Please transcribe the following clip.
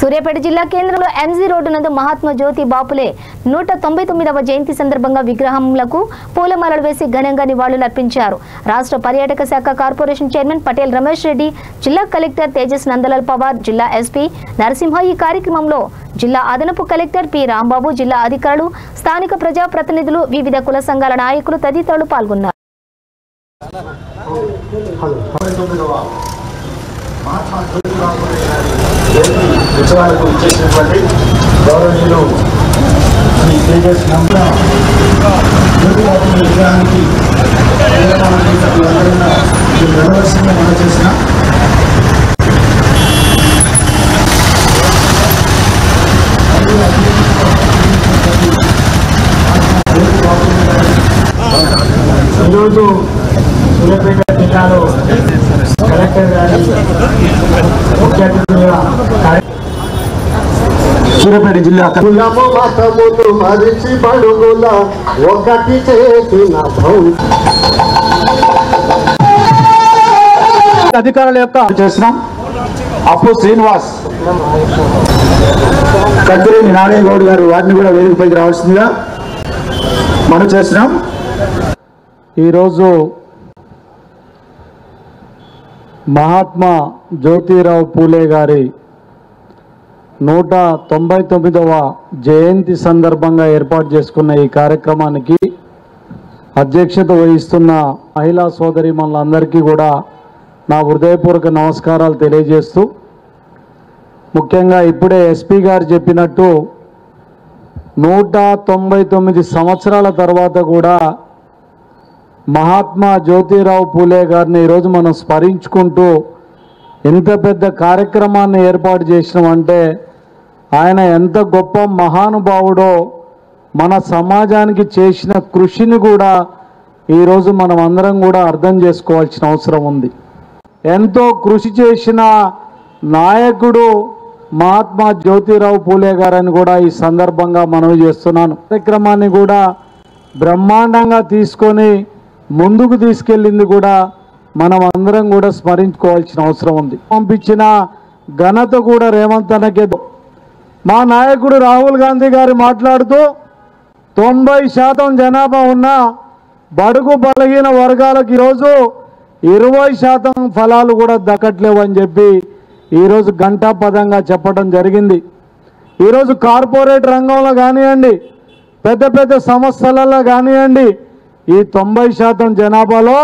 సూర్యాపేట జిల్లా కేంద్రంలో MG road నందు మహాత్మా జ్యోతి బాపులే 199వ జయంతి సందర్భంగా విగ్రహములకు పూలమాలలు వేసి ఘనంగా నివాళులర్పించారు. రాష్ట్ర పర్యాటక శాఖ కార్పొరేషన్ చైర్మన్ పటేల్ రమేష్ రెడ్డి, జిల్లా కలెక్టర్ తేజస్ నందలాల్ పవార్, జిల్లా ఎస్పీ నరసింహ ఈ కార్యక్రమంలో జిల్లా అదనపు కలెక్టర్ పి రాంబాబు, జిల్లా అధికారులు, స్థానిక ప్రజా ప్రతినిధులు, వివిధ కుల సంఘాల నాయకులు తదితరులు పాల్గొన్నారు. ఉత్సవాలకు ఇచ్చేసినటువంటి గౌరవనీయులు శ్రీ తేజస్ విగ్రహానికి గడవలసిందిగా మనం చేసిన ఈరోజు సూర్యాపేట జిల్లాలో కలెక్టర్ గారి ముఖ్య అతిథిగా సూర్యాపేట జిల్లా ఒకటి చేసిన అధికారుల యొక్క చేస్తున్నాం. అప్పు శ్రీనివాస్, కత్తిరేని నారాయణగౌడ్ గారు వారిని కూడా వేదికపైకి రావాల్సిందిగా మనం చేస్తున్నాం. ఈరోజు మహాత్మా జ్యోతిరావు పూలే గారి 199వ జయంతి సందర్భంగా ఏర్పాటు చేసుకున్న ఈ కార్యక్రమానికి అధ్యక్షత వహిస్తున్న మహిళా సోదరీమణులందరికీ కూడా నా హృదయపూర్వక నమస్కారాలు తెలియజేస్తూ, ముఖ్యంగా ఇప్పుడే ఎస్పీ గారు చెప్పినట్టు 199 సంవత్సరాల తర్వాత కూడా మహాత్మా జ్యోతిరావు పూలే గారిని ఈరోజు మనం స్మరించుకుంటూ ఎంత పెద్ద కార్యక్రమాన్ని ఏర్పాటు చేసినామంటే ఆయన ఎంత గొప్ప మహానుభావుడో, మన సమాజానికి చేసిన కృషిని కూడా ఈరోజు మనం అందరం కూడా అర్థం చేసుకోవాల్సిన అవసరం ఉంది. ఎంతో కృషి చేసిన నాయకుడు మహాత్మా జ్యోతిరావు పూలే గారని కూడా ఈ సందర్భంగా మనవి చేస్తున్నాను. కార్యక్రమాన్ని కూడా బ్రహ్మాండంగా తీసుకొని ముందుకు తీసుకెళ్ళింది కూడా మనం అందరం కూడా స్మరించుకోవాల్సిన అవసరం ఉంది. పంపించిన ఘనత కూడా రేవంత్ అన్నకే. మా నాయకుడు రాహుల్ గాంధీ గారు మాట్లాడుతూ 90% జనాభా ఉన్న బడుగు బలహీన వర్గాలకు ఈరోజు 20% ఫలాలు కూడా దక్కట్లేవని చెప్పి ఈరోజు ఘంటాపదంగా చెప్పడం జరిగింది. ఈరోజు కార్పొరేట్ రంగంలో కానివ్వండి, పెద్ద పెద్ద సంస్థలలో కానివ్వండి, ఈ 90% జనాభాలో